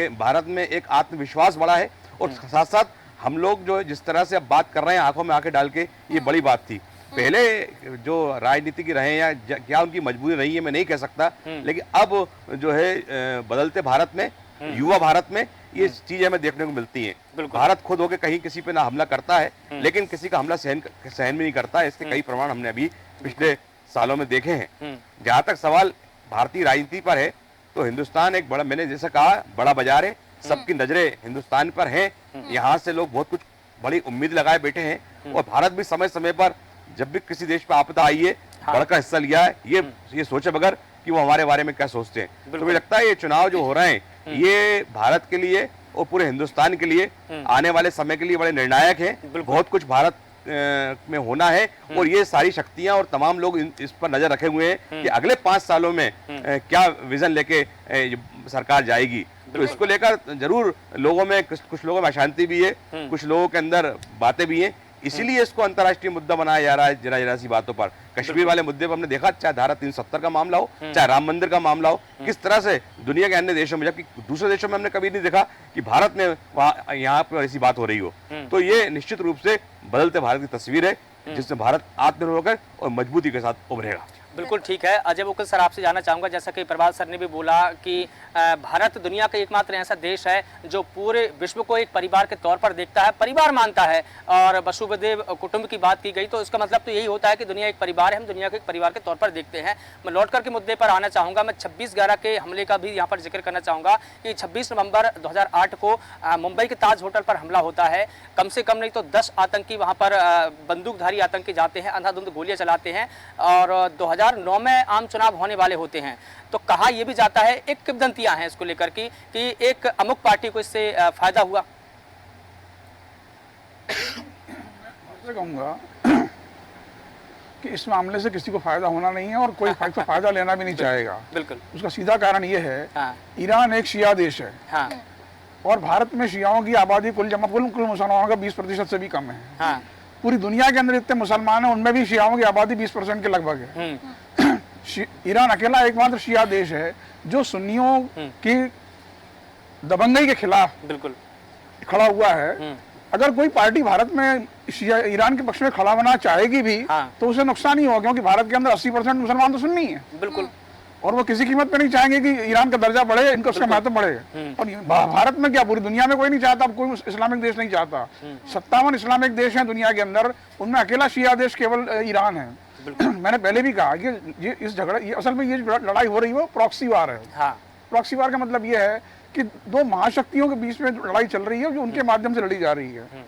भारत में एक आत्मविश्वास बढ़ा है, और साथ साथ हम लोग जो जिस तरह से अब बात कर रहे हैं आंखों में आंखें डाल के, ये बड़ी बात थी। पहले जो राजनीतिक रहे या क्या उनकी मजबूरी रही है मैं नहीं कह सकता, लेकिन अब जो है बदलते भारत में, युवा भारत में ये चीजें हमें देखने को मिलती हैं। भारत खुद होके कहीं किसी पे ना हमला करता है, लेकिन किसी का हमला सहन भी नहीं करता है। इसके कई प्रमाण हमने अभी पिछले सालों में देखे हैं। जहां तक सवाल भारतीय राजनीति पर है, तो हिंदुस्तान एक बड़ा, मैंने जैसे कहा, बड़ा बाजार है, सबकी नजरें हिंदुस्तान पर हैं। यहाँ से लोग बहुत कुछ बड़ी उम्मीद लगाए बैठे हैं, और भारत भी समय समय पर जब भी किसी देश पर आपदा आई है, बड़ा हिस्सा लिया है, ये सोचे बगैर कि वो हमारे बारे में क्या सोचते हैं। तो मुझे लगता है ये चुनाव जो हो रहे हैं, ये भारत के लिए और पूरे हिंदुस्तान के लिए आने वाले समय के लिए बड़े निर्णायक हैं। बहुत कुछ भारत में होना है, और ये सारी शक्तियां और तमाम लोग इस पर नजर रखे हुए हैं कि अगले 5 सालों में क्या विजन लेके सरकार जाएगी। तो इसको लेकर जरूर लोगों में, कुछ लोगों में अशांति भी है, कुछ लोगों के अंदर बातें भी हैं, इसीलिए इसको अंतर्राष्ट्रीय मुद्दा बनाया जा रहा है। जरा सी बातों पर, कश्मीर वाले मुद्दे पर हमने देखा, चाहे धारा 370 का मामला हो, चाहे राम मंदिर का मामला हो, किस तरह से दुनिया के अन्य देशों में, जबकि दूसरे देशों में हमने कभी नहीं देखा कि भारत में यहाँ पर ऐसी बात हो रही हो। तो ये निश्चित रूप से बदलते भारत की तस्वीर है, जिसमें भारत आत्मनिर्भर होकर और मजबूती के साथ उभरेगा। बिल्कुल ठीक है। अजय वकील सर, आपसे जानना चाहूँगा, जैसा कि प्रभात सर ने भी बोला कि भारत दुनिया का एकमात्र ऐसा देश है जो पूरे विश्व को एक परिवार के तौर पर देखता है, परिवार मानता है, और वसुधैव कुटुंब की बात की गई तो इसका मतलब तो यही होता है कि दुनिया एक परिवार है, हम दुनिया को एक परिवार के तौर पर देखते हैं। मैं लौट कर के मुद्दे पर आना चाहूँगा। मैं 26/11 के हमले का भी यहाँ पर जिक्र करना चाहूँगा कि 26 नवंबर 2008 को मुंबई के ताज होटल पर हमला होता है। कम से कम नहीं तो 10 आतंकी वहाँ पर बंदूकधारी आतंकी जाते हैं, अंधाधुंध गोलियाँ चलाते हैं, और 2009 में आम चुनाव होने वाले होते हैं। तो कहा यह भी जाता है, एक किंवदंतियां हैं इसको लेकर कि एक अमुक पार्टी को इससे फायदा हुआ। मैं कहूँगा कि इस मामले से किसी को फायदा होना नहीं है, और कोई फायदा लेना भी नहीं चाहेगा। बिल्कुल। उसका सीधा कारण ये है, हाँ। ईरान एक शिया देश है, हाँ। और भारत में शियाओं की आबादी कुल मुसलमानों का 20% से भी कम है। हाँ। पूरी दुनिया के अंदर इतने मुसलमान हैं, उनमें भी शियाओं की आबादी 20% के लगभग है। ईरान अकेला एकमात्र शिया देश है जो सुन्नियों की दबंगई के खिलाफ बिल्कुल खड़ा हुआ है। अगर कोई पार्टी भारत में शिया ईरान के पक्ष में खड़ा होना चाहेगी भी, तो उसे नुकसान ही होगा, क्योंकि भारत के अंदर 80% मुसलमान तो सुन्नी है। बिल्कुल। और वो किसी कीमत पे नहीं चाहेंगे कि ईरान का दर्जा बढ़े, इनका उसका महत्व बढ़े। और भारत में क्या, पूरी दुनिया में कोई नहीं चाहता, कोई इस्लामिक देश नहीं चाहता। 57 इस्लामिक देश हैं दुनिया के अंदर, उनमें अकेला शिया देश केवल ईरान है। मैंने पहले भी कहा कि ये इस झगड़ा, ये असल में ये लड़ाई हो रही है वो प्रॉक्सी वार है। हाँ। प्रॉक्सी वार का मतलब ये है कि दो महाशक्तियों के बीच में लड़ाई चल रही है, जो उनके माध्यम से लड़ी जा रही है।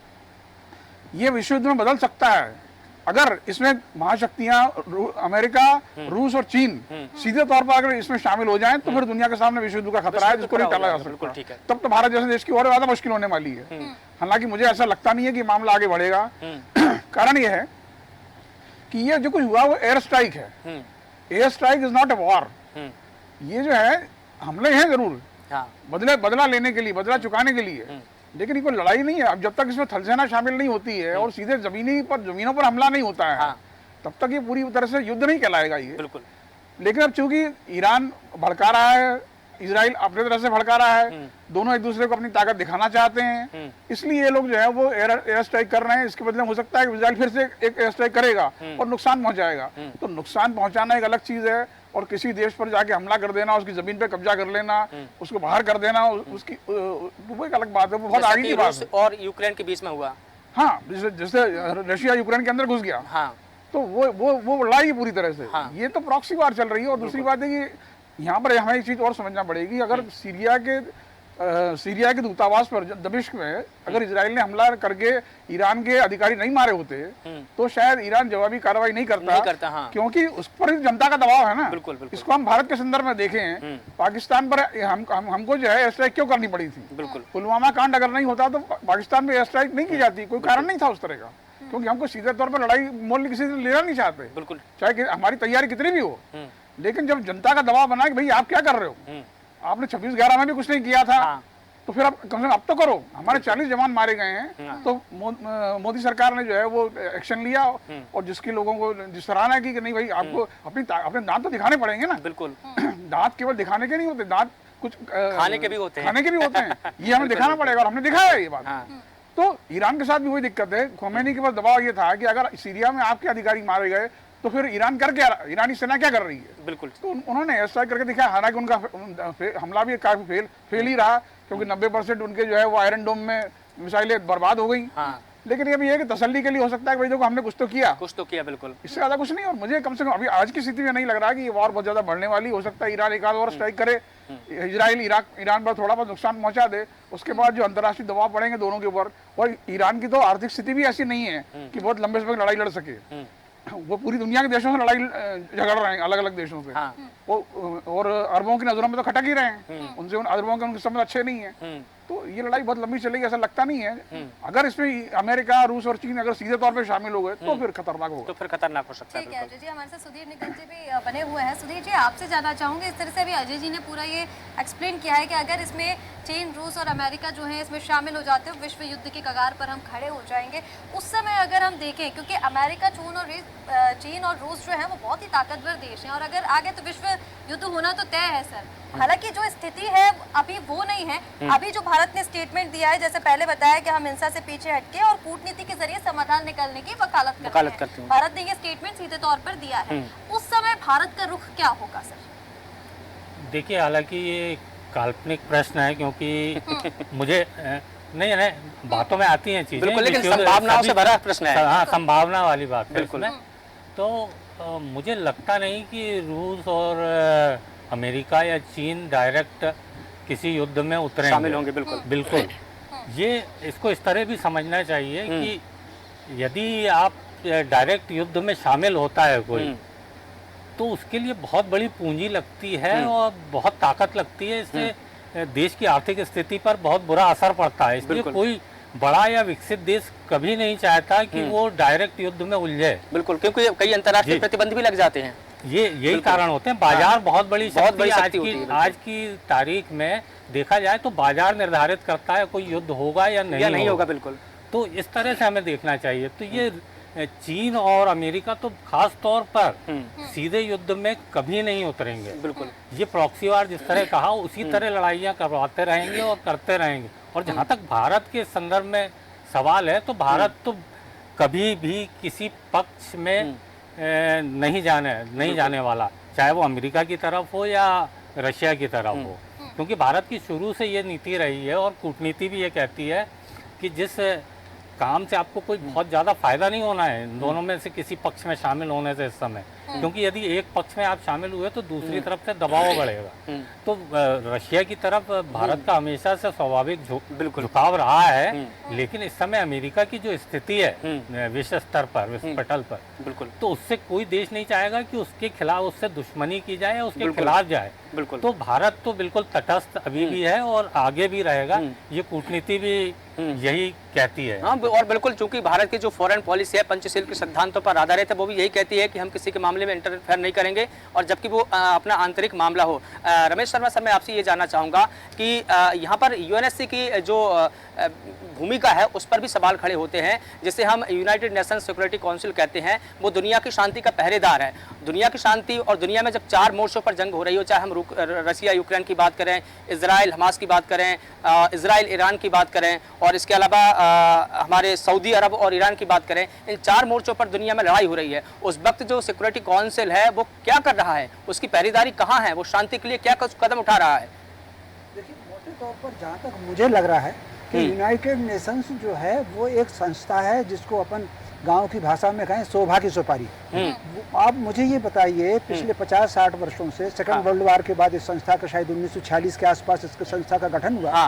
ये विश्व युद्ध में बदल सकता है अगर इसमें महाशक्तियां अमेरिका, रूस और चीन सीधे तौर पर अगर इसमें शामिल हो जाएं, तो फिर दुनिया के सामने विश्व युद्ध का खतरा है, जिसको नहीं टाला जा सकता। तब तो भारत जैसे देश की और ज्यादा मुश्किल होने वाली है। हालांकि मुझे ऐसा लगता नहीं है कि मामला आगे बढ़ेगा। कारण ये है कि ये जो कुछ हुआ वो एयर स्ट्राइक है। Air strike is not a war. ये जो है हमले हैं जरूर, बदला लेने के लिए, बदला चुकाने के लिए, लेकिन ये कोई लड़ाई नहीं है। अब जब तक इसमें थलसेना शामिल नहीं होती है और सीधे जमीनों पर हमला नहीं होता है, तब तक ये पूरी तरह से युद्ध नहीं कहलाएगा ये। बिल्कुल। लेकिन अब चूंकि ईरान भड़का रहा है, इजराइल अपनी तरह से भड़का रहा है, दोनों एक दूसरे को अपनी ताकत दिखाना चाहते हैं, इसलिए ये लोग जो है वो एयर स्ट्राइक कर रहे हैं। इसके बदले हो सकता है कि इजराइल फिर से एक एयर स्ट्राइक करेगा और नुकसान पहुंचाएगा। तो नुकसान पहुंचाना एक अलग चीज है, और किसी देश पर जाके हमला कर देना, उसकी जमीन पे कब्जा कर लेना, उसको बाहर कर देना, उसकी वो एक अलग बात है, वो बहुत आगे की बात है। और यूक्रेन के बीच में हुआ, हाँ, जैसे रशिया यूक्रेन के अंदर घुस गया, हाँ, तो वो लड़ाई पूरी तरह से, हाँ। ये तो प्रॉक्सी वार चल रही है। और दूसरी बात है कि यहाँ पर हमें एक चीज और समझना पड़ेगी। अगर सीरिया के दूतावास पर दमिश्क में अगर इजराइल ने हमला करके ईरान के अधिकारी नहीं मारे होते, तो शायद ईरान जवाबी कार्रवाई नहीं करता, हाँ। क्योंकि उस पर जनता का दबाव है ना। बिल्कुल, बिल्कुल। इसको हम भारत के संदर्भ में देखें, पाकिस्तान पर हमको जो है एयर स्ट्राइक क्यों करनी पड़ी थी। बिल्कुल। पुलवामा कांड अगर नहीं होता तो पाकिस्तान में एयर स्ट्राइक नहीं की जाती, कोई कारण नहीं था उस तरह का, क्योंकि हमको सीधे तौर पर लड़ाई मोल किसी से लेना नहीं चाहते। बिल्कुल। चाहे हमारी तैयारी कितनी भी हो, लेकिन जब जनता का दबाव बना कि भाई आप क्या कर रहे हो, आपने 26/11 में भी कुछ नहीं किया था, तो फिर अब कम से कम अब तो करो। हमारे 40 जवान मारे गए हैं, तो मोदी सरकार ने जो है वो एक्शन लिया, और जिसकी लोगों को जिस सराहना की कि नहीं भाई आपको अपने दांत तो दिखाने पड़ेंगे ना। बिल्कुल, दांत केवल दिखाने के नहीं होते, दांत कुछ खाने के भी होते हैं, ये हमें दिखाना पड़ेगा, और हमने दिखाया ये बात। तो ईरान के साथ भी वही दिक्कत है। खोमेनी के पास दबाव ये था कि अगर सीरिया में आपके अधिकारी मारे गए तो फिर ईरान कर क्या, ईरानी सेना क्या कर रही है। बिल्कुल, तो उन्होंने ऐसा करके दिखाया। हालांकि उनका हमला भी काफी फेल ही रहा, क्योंकि 90% उनके जो है वो आयरन डोम में मिसाइलें बर्बाद हो गई। लेकिन ये भी है कि तसल्ली के लिए हो सकता है कि भाई देखो हमने कुछ तो किया, बिल्कुल, इससे ज्यादा कुछ नहीं। और मुझे कम से कम अभी आज की स्थिति में नहीं लग रहा कि ये वॉर बहुत ज्यादा बढ़ने वाली। हो सकता है ईरान एक आध और स्ट्राइक करे, इजराइल ईरान पर थोड़ा बहुत नुकसान पहुंचा दे, उसके बाद जो अंतर्राष्ट्रीय दबाव पड़ेंगे दोनों के ऊपर। और ईरान की तो आर्थिक स्थिति भी ऐसी नहीं है कि बहुत लंबे समय लड़ाई लड़ सके। वो पूरी दुनिया के देशों से लड़ाई झगड़ रहे हैं, अलग अलग देशों से। वो और अरबों की नजरों में तो खटक ही रहे हैं, उनसे अरबों के उनके समझ अच्छे नहीं है। तो ये लड़ाई बहुत लंबी चलेगी ऐसा लगता नहीं है। अगर इसमें अमेरिका, रूस और चीन अगर सीधे तौर पे शामिल हो गए तो फिर खतरनाक होगा, तो फिर खतरनाक हो सकता है। ठीक है अजय जी, हमारे साथ सुधीर निकम जी भी बने हुए हैं। सुधीर जी, आपसे जानना चाहूंगे, इस तरह से अभी अजय जी ने पूरा ये एक्सप्लेन किया है कि अगर इसमें चीन, रूस और अमेरिका जो है इसमें शामिल हो जाते हो, विश्व युद्ध की कगार पर हम खड़े हो जाएंगे। उस समय अगर हम देखें, क्योंकि अमेरिका, चीन और रूस जो है वो बहुत ही ताकतवर देश हैं, और अगर आगे तो विश्व युद्ध होना तो तय है सर। हालांकि जो स्थिति है अभी वो नहीं है। अभी जो भारत ने स्टेटमेंट दिया है, जैसे पहले बताया कि हम हिंसा से पीछे हटके और कूटनीति के जरिए समाधान निकालने की वकालत करते हैं। भारत ने ये स्टेटमेंट सीधे तौर पर दिया है। उस समय भारत का रुख क्या होगा सर? देखिए, हालांकि ये काल्पनिक प्रश्न है, क्योंकि मुझे नहीं बातों में आती हैं चीजें, बिल्कुल, लेकिन संभावनाओं से भरा प्रश्न है। हाँ, संभावना वाली बात है बिल्कुल। इसमें। तो मुझे लगता नहीं कि रूस और अमेरिका या चीन डायरेक्ट किसी युद्ध में उतरेंगे, शामिल होंगे। बिल्कुल, ये इसको इस तरह भी समझना चाहिए कि यदि आप डायरेक्ट युद्ध में शामिल होता है कोई, तो उसके लिए बहुत बड़ी पूंजी लगती है और बहुत ताकत लगती है। इससे देश की आर्थिक स्थिति पर बहुत बुरा असर पड़ता है। इसलिए कोई बड़ा या विकसित देश कभी नहीं चाहता कि वो डायरेक्ट युद्ध में उलझे। बिल्कुल, क्योंकि कई अंतर्राष्ट्रीय प्रतिबंध भी लग जाते हैं। यही कारण होते हैं। बाजार बहुत बड़ी शक्ति आज की तारीख में देखा जाए तो बाजार निर्धारित करता है कोई युद्ध होगा या नहीं होगा। बिल्कुल, तो इस तरह से हमें देखना चाहिए। तो ये चीन और अमेरिका तो खास तौर पर सीधे युद्ध में कभी नहीं उतरेंगे। बिल्कुल, ये प्रॉक्सी वार जिस तरह कहा उसी तरह लड़ाइयाँ करवाते रहेंगे और करते रहेंगे। और जहाँ तक भारत के संदर्भ में सवाल है, तो भारत तो कभी भी किसी पक्ष में नहीं जाने वाला, चाहे वो अमेरिका की तरफ हो या रशिया की तरफ हो, क्योंकि भारत की शुरू से ये नीति रही है और कूटनीति भी ये कहती है कि जिस काम से आपको कोई बहुत ज़्यादा फायदा नहीं होना है इन दोनों में से किसी पक्ष में शामिल होने से इस समय, क्योंकि यदि एक पक्ष में आप शामिल हुए तो दूसरी तरफ से दबाव बढ़ेगा। तो रशिया की तरफ भारत का हमेशा से स्वाभाविक झुकाव रहा है, लेकिन इस समय अमेरिका की जो स्थिति है विश्व स्तर पर, विश्व पटल पर, बिल्कुल, तो उससे कोई देश नहीं चाहेगा कि उसके खिलाफ, उससे दुश्मनी की जाए, उसके खिलाफ जाए। बिल्कुल, तो भारत तो बिल्कुल तटस्थ अभी भी है और आगे भी रहेगा। ये कूटनीति भी यही कहती है। हाँ, और बिल्कुल, चूंकि भारत की जो फॉरेन पॉलिसी है पंचशील के सिद्धांतों पर आधारित है, वो भी यही कहती है कि हम किसी के मामले में इंटरफेयर नहीं करेंगे, और जबकि वो अपना आंतरिक मामला हो। रमेश शर्मा सर, मैं आपसे ये जानना चाहूँगा कि यहाँ पर यूएनएससी की जो भूमिका है उस पर भी सवाल खड़े होते हैं। जिसे हम यूनाइटेड नेशंस सिक्योरिटी काउंसिल कहते हैं, वो दुनिया की शांति का पहरेदार है। दुनिया की शांति, और दुनिया में जब 4 मोर्चों पर जंग हो रही हो, चाहे हम रशिया यूक्रेन की बात करें, इजराइल हमास की बात करें, इजराइल ईरान की बात करें, और इसके अलावा हमारे सऊदी अरब और ईरान की बात करें, इन 4 मोर्चों पर दुनिया में लड़ाई हो रही है। उस वक्त जो सिक्योरिटी काउंसिल है वो क्या कर रहा है, उसकी पहरेदारी कहाँ है, वो शांति के लिए क्या कदम उठा रहा है? देखिए, मोटे तौर पर जहाँ तक मुझे लग रहा है कि यूनाइटेड नेशंस जो है वो एक संस्था है जिसको अपन गांव की भाषा में कहें शोभा की सुपारी। आप मुझे ये बताइए, पिछले 50-60 वर्षों से सेकंड वर्ल्ड वार के बाद इस संस्था का शायद 1946 के आसपास इस संस्था का गठन हुआ।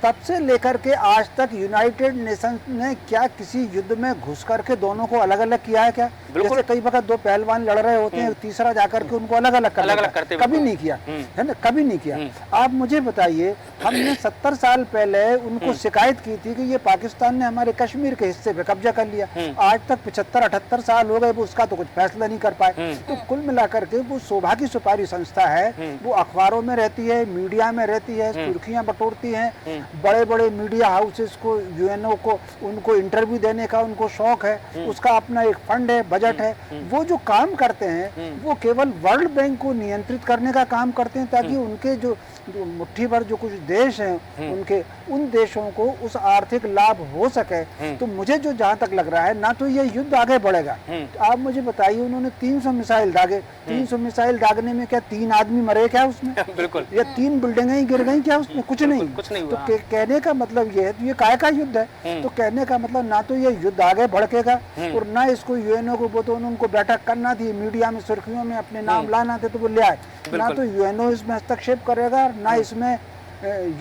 तब से लेकर के आज तक यूनाइटेड नेशंस ने क्या किसी युद्ध में घुस करके दोनों को अलग अलग किया है क्या? जैसे कई वक्त दो पहलवान लड़ रहे होते हैं, तीसरा जाकर के उनको अलग अलग करते कभी नहीं किया है ना, कभी नहीं किया। आप मुझे बताइए, हमने 70 साल पहले उनको शिकायत की थी कि ये पाकिस्तान ने हमारे कश्मीर के हिस्से पे कब्जा कर लिया, आज तक 75-78 साल हो गए, वो उसका तो कुछ फैसला नहीं कर पाए। तो कुल मिलाकर के वो शोभा की सुपारी संस्था है, वो अखबारों में रहती है, मीडिया में रहती है, सुर्खियां बटोरती हैं, बड़े बड़े मीडिया हाउसेस को, यूएनओ को, उनको इंटरव्यू देने का उनको शौक है, उसका अपना एक फंड है, बजट है। वो जो काम करते हैं वो केवल वर्ल्ड बैंक को नियंत्रित करने का काम करते हैं, ताकि उनके जो मुट्ठी भर जो कुछ देश हैं उनके, उन देशों को उस आर्थिक लाभ हो सके। तो मुझे जो जहां तक लग रहा है, ना तो ये युद्ध आगे बढ़ेगा। आप मुझे बताइए, उन्होंने 300 मिसाइल दागे, 300 मिसाइल दागने में क्या 3 आदमी मरे क्या उसमें? बिल्कुल। या 3 बिल्डिंगें ही गिर गई क्या उसमें? कुछ नहीं तो कहने का मतलब ये है, तो ये काय का युद्ध है? तो कहने का मतलब ना तो ये युद्ध आगे भड़केगा और ना इसको यूएनओ को वो तो उनको बैठक करना थी, मीडिया में सुर्खियों में अपने नाम लाना थे तो वो ले आए। ना तो यूएनओ इसमें हस्तक्षेप करेगा, ना इसमें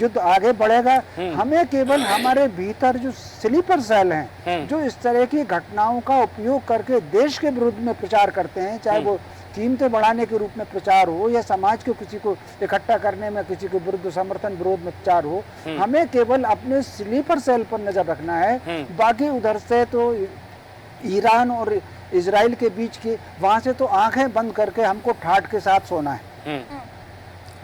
युद्ध आगे बढ़ेगा। हमें केवल हमारे भीतर जो स्लीपर सेल हैं, जो इस तरह की घटनाओं का उपयोग करके देश के विरुद्ध में प्रचार करते हैं, चाहे वो कीमतें बढ़ाने के रूप में प्रचार हो या समाज को किसी को इकट्ठा करने में, किसी के विरुद्ध समर्थन विरोध में प्रचार हो, हमें केवल अपने स्लीपर सेल पर नजर रखना है। बाकी उधर से तो ईरान और इजराइल के बीच की, वहां से तो आंखें बंद करके हमको ठाठ के साथ सोना है।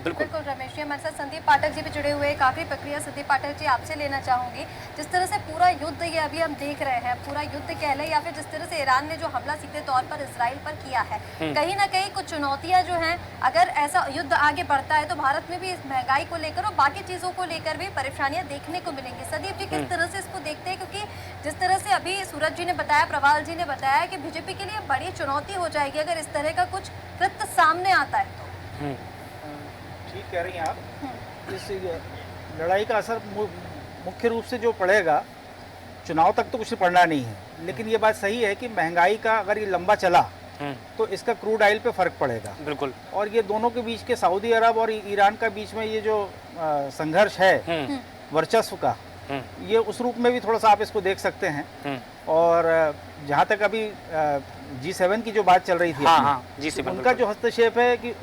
बिल्कुल रमेश जी, हमारे साथ संदीप पाठक जी भी जुड़े हुए हैं। आखिरी प्रक्रिया संदीप पाठक जी आपसे लेना चाहूंगी, जिस तरह से पूरा युद्ध ये अभी हम देख रहे हैं, पूरा युद्ध कह लें या फिर जिस तरह से ईरान ने जो हमला सीधे तौर पर इजराइल पर किया है, कहीं ना कहीं कुछ चुनौतियां जो हैं, अगर ऐसा युद्ध आगे बढ़ता है तो भारत में भी इस महंगाई को लेकर और बाकी चीजों को लेकर भी परेशानियां देखने को मिलेंगी। संदीप जी किस तरह से इसको देखते हैं, क्योंकि जिस तरह से अभी सूरज जी ने बताया, प्रवाल जी ने बताया कि बीजेपी के लिए बड़ी चुनौती हो जाएगी अगर इस तरह का कुछ कृत्य सामने आता है तो। ठीक कह रही हैं आप। इस लड़ाई का असर मुख्य रूप से जो पड़ेगा, चुनाव तक तो कुछ पड़ना नहीं है, लेकिन ये बात सही है कि महंगाई का अगर ये लंबा चला तो इसका क्रूड ऑयल पे फर्क पड़ेगा। बिल्कुल। और ये दोनों के बीच के, सऊदी अरब और ईरान का बीच में ये जो संघर्ष है वर्चस्व का, ये उस रूप में भी थोड़ा सा आप इसको देख सकते हैं। और जहाँ तक अभी G7 की जो बात चल रही थी, G7 उनका जो हस्तक्षेप है कि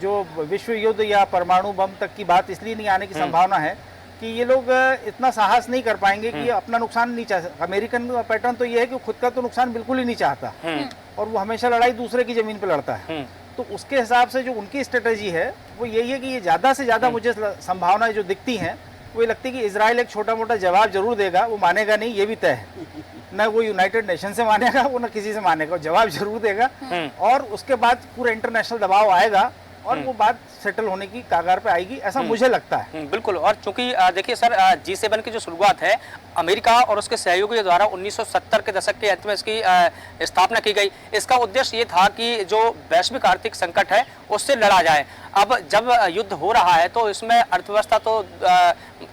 जो विश्व युद्ध या परमाणु बम तक की बात इसलिए नहीं आने की संभावना है कि ये लोग इतना साहस नहीं कर पाएंगे कि अपना नुकसान नहीं चाह। अमेरिकन पैटर्न तो ये है कि खुद का तो नुकसान बिल्कुल ही नहीं चाहता और वो हमेशा लड़ाई दूसरे की जमीन पे लड़ता है। तो उसके हिसाब से जो उनकी स्ट्रेटेजी है वो यही है कि ये ज़्यादा से ज़्यादा मुझे संभावनाएं जो दिखती हैं वो ये लगती है कि इजराइल एक छोटा मोटा जवाब जरूर देगा, वो मानेगा नहीं ये भी तय है, न वो यूनाइटेड नेशन से मानेगा, वो न किसी से मानेगा, जवाब जरूर देगा और उसके बाद पूरा इंटरनेशनल दबाव आएगा और वो बात सेटल होने की कागार पे आएगी, ऐसा मुझे लगता है। बिल्कुल। और चूंकि देखिए सर, G7 की जो शुरुआत है अमेरिका और उसके सहयोगियों द्वारा 1970 के दशक के अंत में इसकी स्थापना की गई। इसका उद्देश्य ये था कि जो वैश्विक आर्थिक संकट है उससे लड़ा जाए। अब जब युद्ध हो रहा है तो इसमें अर्थव्यवस्था तो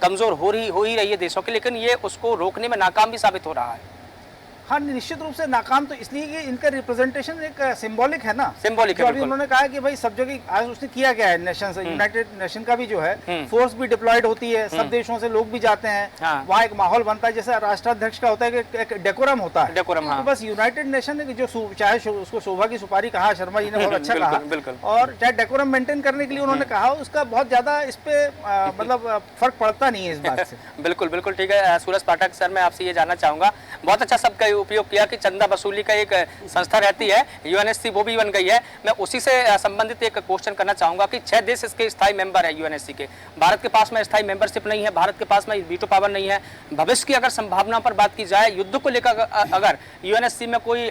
कमजोर हो ही रही है देशों की, लेकिन ये उसको रोकने में नाकाम भी साबित हो रहा है। हाँ, निश्चित रूप से नाकाम तो इसलिए कि इनका रिप्रेजेंटेशन एक सिंबॉलिक है ना, सिंबॉलिक है। अभी उन्होंने कहा कि भाई सब जगह आज उसने किया क्या है, नेशन से, यूनाइटेड नेशन का भी जो है फोर्स भी डिप्लॉयड होती है, सब देशों से लोग भी जाते हैं, वहाँ एक माहौल बनता है जैसे राष्ट्राध्यक्ष का होता है कि एक डेकोरम होता है। डेकोरम, हाँ। तो बस यूनाइटेड नेशन ने जो चाहे उसको शोभा की सुपारी कहा, शर्मा जी ने बहुत अच्छा कहा, और चाहे डेकोरम मेंटेन करने के लिए उन्होंने कहा, उसका बहुत ज्यादा इस पे मतलब फर्क पड़ता नहीं है इस बात से। बिल्कुल बिल्कुल ठीक है। सूरज पाठक सर, मैं आपसे ये जानना चाहूंगा, बहुत अच्छा शब्द का उपयोग किया कि चंदा वसूली का एक संस्था रहती है यूएनएससी, वो भी बन गई है। मैं उसी से संबंधित एक क्वेश्चन करना चाहूंगा कि 6 देश इसके स्थायी मेंबर है यूएनएससी के। भारत के पास में स्थायी मेंबरशिप नहीं है, भारत के पास में वीटो पावर नहीं है। भविष्य की अगर संभावना पर बात की जाए, युद्ध को लेकर अगर यूएनएससी में कोई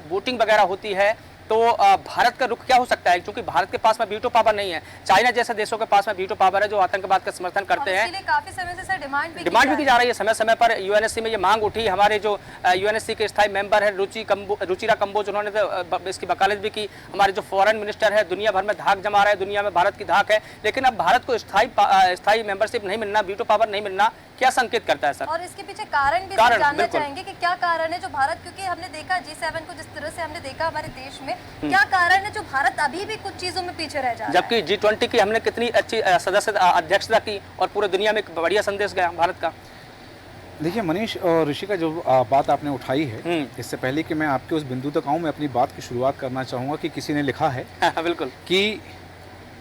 वोटिंग वगैरह होती है तो भारत का रुख क्या हो सकता है, क्योंकि भारत के पास में वीटो पावर नहीं है। चाइना जैसे देशों के पास में वीटो पावर है जो आतंकवाद का समर्थन करते हैं। काफी समय से सर डिमांड भी की जा रही है। समय समय पर यूएनएससी में ये मांग उठी। हमारे जो यूएनएससी के स्थायी मेंबर है रुचिरा कंबोज, उन्होंने तो इसकी वकालत भी की। हमारे जो फॉरेन मिनिस्टर है दुनिया भर में धाक जमा रहे हैं, दुनिया में भारत की धाक है, लेकिन अब भारत को स्थायी मेंबरशिप नहीं मिलना, वीटो पावर नहीं मिलना, क्या संकेत करता है सर? और इसके पीछे कारण भी कारण, जानना बिल्कुल। चाहेंगे कि क्या कारण है जो भारत, क्योंकि हमने देखा G7 को जिस तरह से हमने देखा हमारे देश में, क्या कारण है जो भारत अभी भी कुछ चीजों में पीछे रह जा रहा है? जबकि G20 की हमने कितनी अच्छी सदस्यता अध्यक्षता की और पूरे दुनिया में एक बढ़िया संदेश गया भारत का। देखिए मनीष और ऋषि का जो बात आपने उठाई है, इससे पहले कि मैं आपके उस बिंदु तक आऊँ, मैं अपनी बात की शुरुआत करना चाहूँगा कि किसी ने लिखा है बिल्कुल कि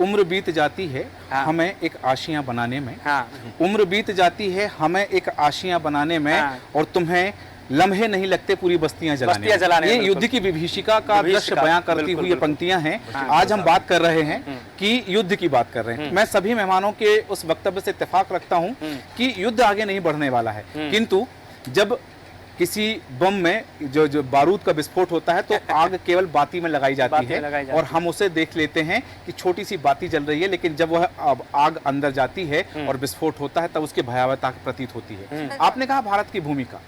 उम्र बीत जाती है हाँ। हमें एक आशियाँ बनाने में, हाँ। उम्र बीत जाती है हमें एक आशियाँ बनाने में, हाँ। और तुम्हें लम्हे नहीं लगते पूरी बस्तियां जलाने में। ये युद्ध की विभीषिका का दृश्य बयां करती हुई ये पंक्तियां हैं। आज हम बात कर रहे हैं कि युद्ध की बात कर रहे हैं। मैं सभी मेहमानों के उस वक्तव्य से इत्तेफाक रखता हूं कि युद्ध आगे नहीं बढ़ने वाला है, किंतु जब किसी बम में जो बारूद का विस्फोट होता है तो आग केवल बाती में लगाई जाती है और हम उसे देख लेते हैं कि छोटी सी बाती जल रही है, लेकिन जब वह आग अंदर जाती है और विस्फोट होता है तब उसकी भयावहता प्रतीत होती है। आपने कहा भारत की भूमिका,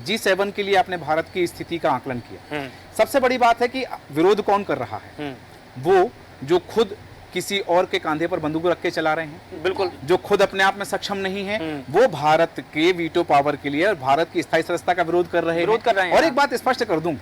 G7 के लिए आपने भारत की स्थिति का आकलन किया। सबसे बड़ी बात है कि विरोध कौन कर रहा है? वो जो खुद किसी और के कांधे पर बंदूक रख के चला रहे हैं, बिल्कुल, जो खुद अपने आप में सक्षम नहीं है, वो भारत के वीटो पावर के लिए और भारत की स्थायी सदस्यता का विरोध कर रहे हैं। और एक बात स्पष्ट कर दूं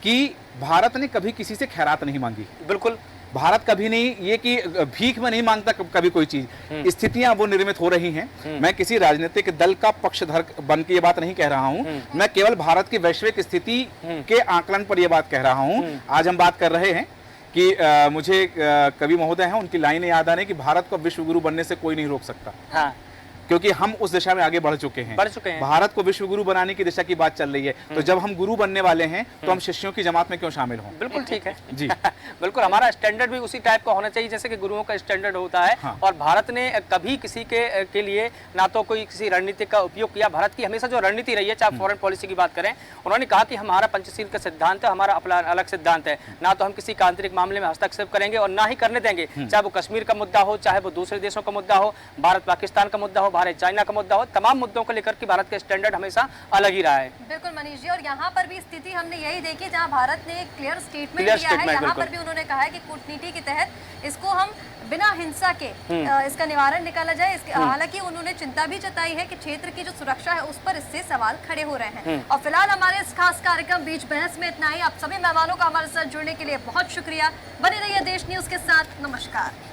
कि भारत ने कभी किसी से खैरात नहीं मांगी। बिल्कुल, भारत कभी नहीं, ये कि भीख में नहीं मांगता कभी कोई चीज। स्थितियां वो निर्मित हो रही हैं। मैं किसी राजनीतिक दल का पक्षधर बन के ये बात नहीं कह रहा हूं, मैं केवल भारत की वैश्विक स्थिति के आकलन पर यह बात कह रहा हूं। आज हम बात कर रहे हैं कि मुझे कवि महोदय हैं, उनकी लाइनें याद आ रही कि भारत को विश्व गुरु बनने से कोई नहीं रोक सकता। हाँ। क्योंकि हम उस दिशा में आगे बढ़ चुके हैं। भारत को विश्व गुरु बनाने की दिशा की बात चल रही है, तो जब हम गुरु बनने वाले हैं तो हम शिष्यों की जमात में क्यों शामिल हों? बिल्कुल ठीक है जी। बिल्कुल, हमारा स्टैंडर्ड भी उसी टाइप का होना चाहिए जैसे कि गुरुओं का स्टैंडर्ड होता है। हाँ। और भारत ने कभी किसी के लिए ना तो कोई किसी रणनीति का उपयोग किया। भारत की हमेशा जो रणनीति रही है, चाहे फॉरेन पॉलिसी की बात करें, उन्होंने कहा कि हमारा पंचशील का सिद्धांत है, हमारा अपना अलग सिद्धांत है, ना तो हम किसी का आंतरिक मामले में हस्तक्षेप करेंगे और ना ही करने देंगे, चाहे वो कश्मीर का मुद्दा हो, चाहे वो दूसरे देशों का मुद्दा हो, भारत पाकिस्तान का मुद्दा हो, भारत चाइना का मुद्दा हो, तमाम मुद्दों को लेकर के भारत का स्टैंडर्ड हमेशा अलग ही रहा है। बिल्कुल मनीष जी, और यहाँ पर भी स्थिति हमने यही देखी जहाँ भारत ने एक क्लियर स्टेटमेंट दिया है। यहाँ पर भी उन्होंने कहा है कि कूटनीति के तहत इसको हम बिना हिंसा के इसका निवारण निकाला जाए। हालांकि उन्होंने चिंता भी जताई है कि क्षेत्र की जो सुरक्षा है उस पर इससे सवाल खड़े हो रहे हैं। और फिलहाल हमारे इस खास कार्यक्रम बीच बहस में इतना ही। आप सभी मेहमानों का हमारे साथ जुड़ने के लिए बहुत शुक्रिया। बने रहिए देश न्यूज के साथ। नमस्कार।